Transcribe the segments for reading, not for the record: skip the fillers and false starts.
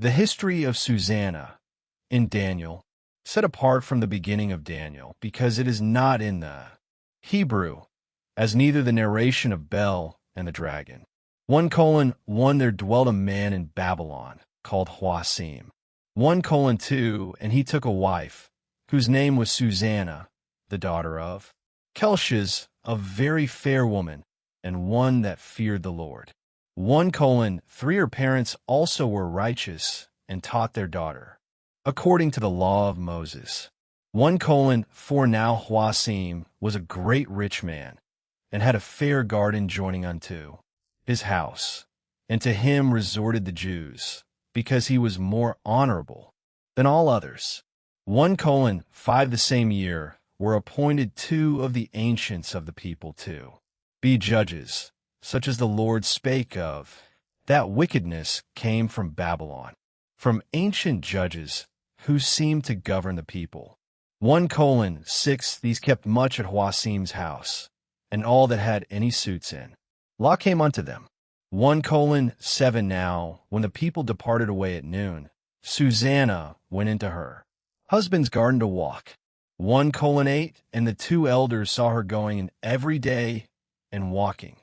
The history of Susanna in Daniel, set apart from the beginning of Daniel, because it is not in the Hebrew, as neither the narration of Bel and the dragon. 1:1 There dwelt a man in Babylon, called Huasim. 1:2 And he took a wife, whose name was Susanna, the daughter of Kelshaz, a very fair woman, and one that feared the Lord. 1:3 Her parents also were righteous, and taught their daughter, according to the law of Moses. 1:4 Now Huasim was a great rich man, and had a fair garden joining unto his house, and to him resorted the Jews, because he was more honorable than all others. 1:5 The same year were appointed 2 of the ancients of the people to be judges, such as the Lord spake of, that wickedness came from Babylon, from ancient judges who seemed to govern the people. 1:6 These kept much at Huasim's house, and all that had any suits in law came unto them. 1:7 Now, when the people departed away at noon, Susanna went into her husband's garden to walk. 1:8 And the 2 elders saw her going in every day and walking,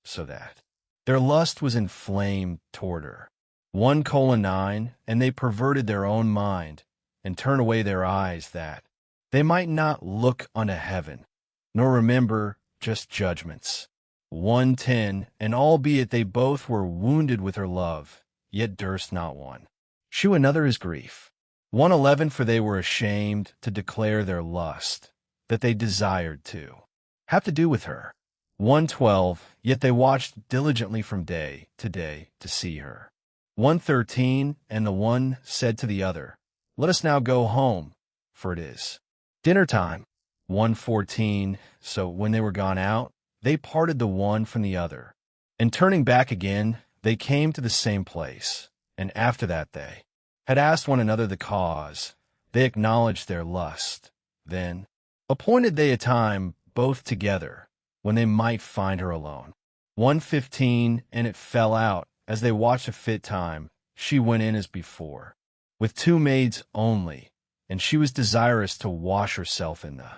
so that their lust was inflamed toward her. 1:9 And they perverted their own mind, and turned away their eyes, that they might not look unto heaven, nor remember just judgments. 1:10 And albeit they both were wounded with her love, yet durst not one shew another his grief. 1:11 For they were ashamed to declare their lust, that they desired to have to do with her. 1:12 Yet they watched diligently from day to see her. 1:13 And the one said to the other, Let us now go home, for it is dinner time. 1:14 So when they were gone out, they parted the one from the other, and turning back again, they came to the same place. And after that they had asked one another the cause, they acknowledged their lust. Then appointed they a time both together, when they might find her alone. 1:15 And it fell out, as they watched a fit time, she went in as before, with 2 maids only, and she was desirous to wash herself in the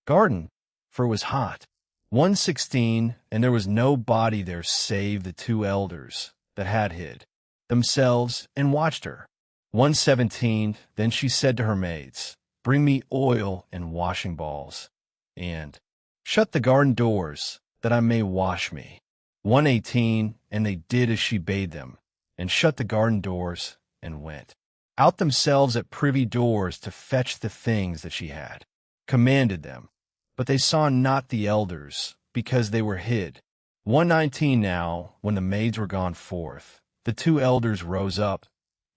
garden, for it was hot. 1:16 And there was no body there save the 2 elders that had hid themselves and watched her. 1:17 Then she said to her maids, Bring me oil and washing balls, and shut the garden doors, that I may wash me. 1:18 And they did as she bade them, and shut the garden doors, and went out themselves at privy doors to fetch the things that she had commanded them. But they saw not the elders, because they were hid. 1:19 Now, when the maids were gone forth, the 2 elders rose up,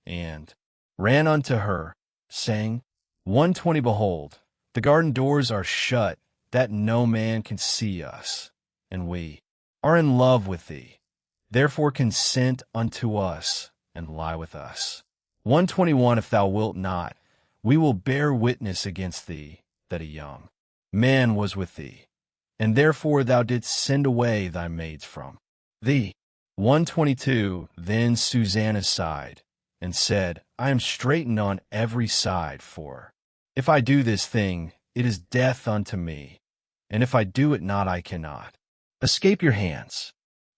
and ran unto her, saying, 1:20 Behold, the garden doors are shut, that no man can see us, and we are in love with thee. Therefore consent unto us, and lie with us. 1:21 If thou wilt not, we will bear witness against thee, that a young man was with thee, and therefore thou didst send away thy maids from thee. 1:22 Then Susanna sighed, and said, I am straitened on every side, for if I do this thing, it is death unto me, and if I do it not, I cannot escape your hands.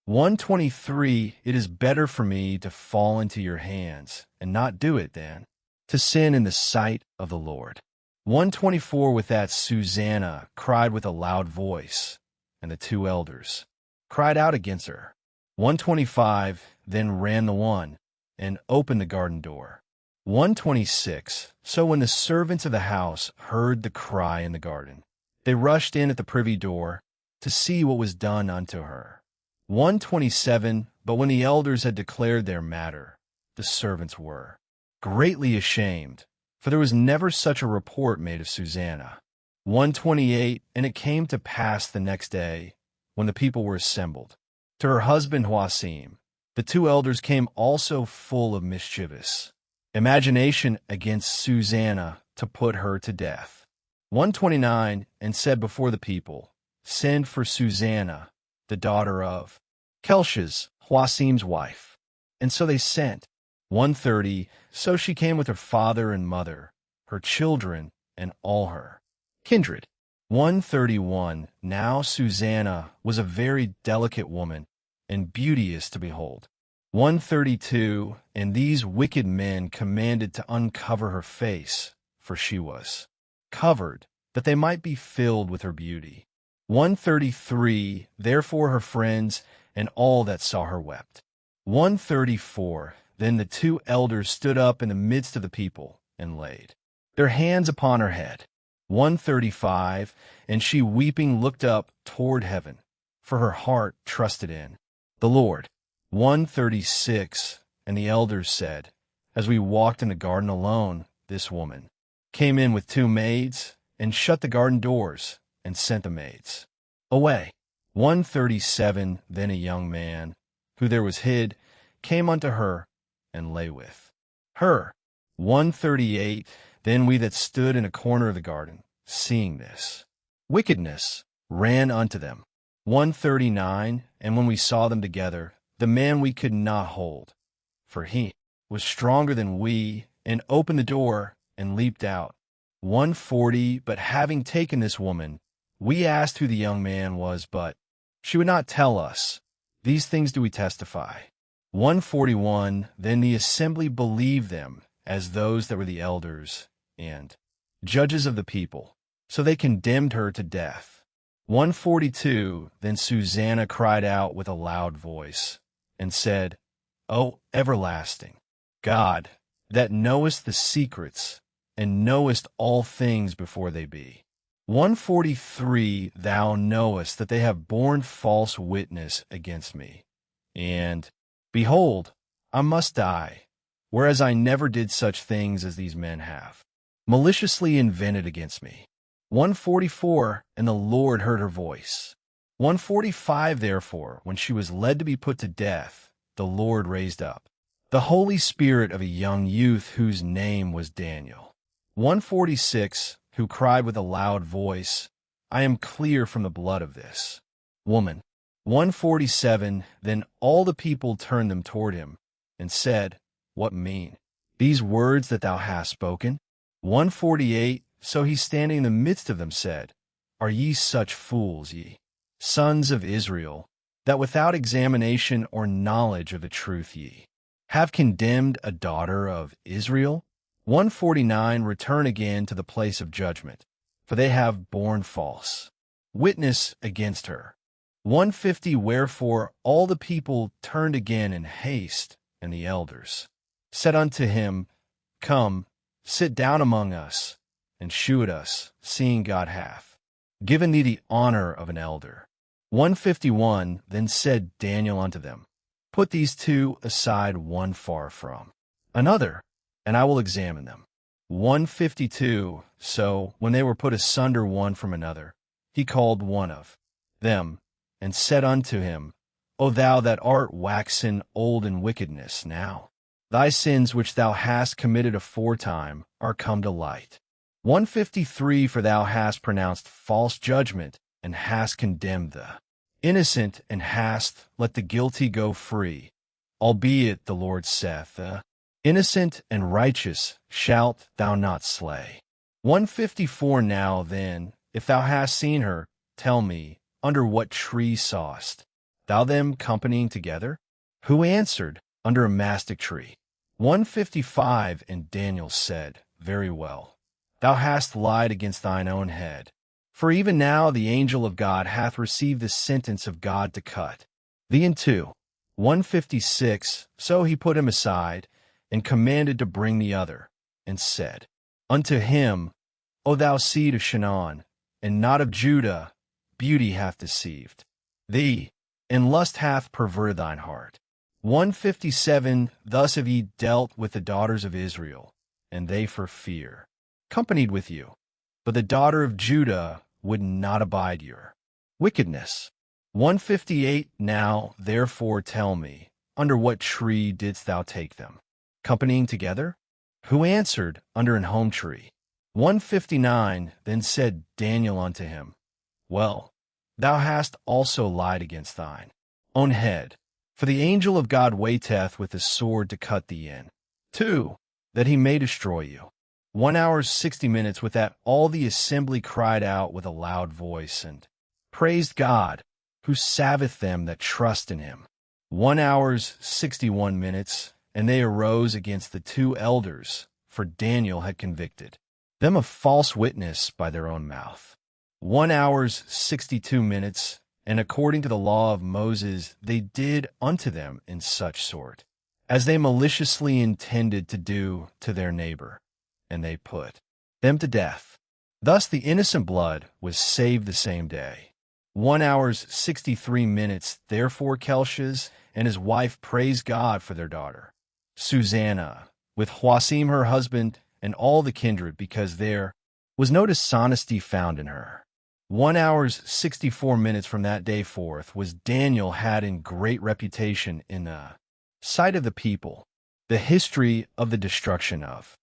1:23 It is better for me to fall into your hands, and not do it, than to sin in the sight of the Lord. 1:24 With that Susanna cried with a loud voice, and the 2 elders cried out against her. 1:25 Then ran the one, and opened the garden door. 1:26 So when the servants of the house heard the cry in the garden, they rushed in at the privy door to see what was done unto her. 1:27 But when the elders had declared their matter, the servants were greatly ashamed, for there was never such a report made of Susanna. 1:28 And it came to pass the next day, when the people were assembled, to her husband Huasim, the 2 elders came also full of mischievous imagination against Susanna to put her to death. 1:29 And said before the people, Send for Susanna, the daughter of Kelshaz, Huasim's wife. And so they sent. 130. So she came with her father and mother, her children, and all her kindred. 131. Now Susanna was a very delicate woman, and beauteous to behold. 132. And these wicked men commanded to uncover her face, for she was covered, that they might be filled with her beauty. 133. Therefore her friends and all that saw her wept. 134. Then the two elders stood up in the midst of the people, and laid their hands upon her head. 135. And she weeping looked up toward heaven, for her heart trusted in the Lord. 136. And the elders said, As we walked in the garden alone, this woman came in with two maids, and shut the garden doors, and sent the maids away. 137. Then a young man, who there was hid, came unto her, and lay with her. 138. Then we that stood in a corner of the garden, seeing this wickedness, ran unto them. 139. And when we saw them together, the man we could not hold, for he was stronger than we, and opened the door, and leaped out. 140. But having taken this woman, we asked who the young man was, but she would not tell us. These things do we testify. 141. Then the assembly believed them as those that were the elders and judges of the people, so they condemned her to death. 142. Then Susanna cried out with a loud voice, and said, O everlasting God, that knowest the secrets, and knowest all things before they be. 143. Thou knowest that they have borne false witness against me. And, behold, I must die, whereas I never did such things as these men have maliciously invented against me. 144. And the Lord heard her voice. 145. Therefore, when she was led to be put to death, the Lord raised up the Holy Spirit of a young youth whose name was Daniel. 146. Who cried with a loud voice, I am clear from the blood of this woman. 147. Then all the people turned them toward him, and said, What mean these words that thou hast spoken? 148. So he standing in the midst of them said, Are ye such fools, ye sons of Israel, that without examination or knowledge of the truth ye have condemned a daughter of Israel? 149. Return again to the place of judgment, for they have borne false witness against her. 150. Wherefore all the people turned again in haste, and the elders said unto him, Come, sit down among us, and shew it us, seeing God hath given thee the honor of an elder. 151. Then said Daniel unto them, Put these two aside one far from another, and I will examine them. 152. So, when they were put asunder one from another, he called one of them, and said unto him, O thou that art waxen old in wickedness, now thy sins which thou hast committed aforetime are come to light. 153. For thou hast pronounced false judgment, and hast condemned the innocent, and hast let the guilty go free. Albeit the Lord saith, Innocent and righteous shalt thou not slay. 154. Now then, if thou hast seen her, tell me, under what tree sawest thou them companying together? Who answered, Under a mastic tree. 155. And Daniel said, Very well, thou hast lied against thine own head. For even now the angel of God hath received the sentence of God to cut thee in two. 156. So he put him aside, and commanded to bring the other, and said unto him, O thou seed of Shinon, and not of Judah, beauty hath deceived thee, and lust hath perverted thine heart. 157. Thus have ye dealt with the daughters of Israel, and they for fear companied with you. But the daughter of Judah would not abide your wickedness. 158. Now therefore tell me, under what tree didst thou take them companying together? Who answered, Under an home tree. 159. Then said Daniel unto him, Well, thou hast also lied against thine own head, for the angel of God waiteth with his sword to cut thee in. 2. That he may destroy you. 1 hour 60 minutes. With that, all the assembly cried out with a loud voice and praised God, who saveth them that trust in him. 1 hour 61 minutes. And they arose against the 2 elders, for Daniel had convicted them of false witness by their own mouth. 1 hour 62 minutes. And according to the law of Moses, they did unto them in such sort, as they maliciously intended to do to their neighbor, and they put them to death. Thus the innocent blood was saved the same day. 1 hour 63 minutes. Therefore Kelshas and his wife praised God for their daughter, Susanna, with Huasim her husband, and all the kindred, because there was no dishonesty found in her. 1 hour 64 minutes. From that day forth was Daniel had in great reputation in the sight of the people. The history of the destruction of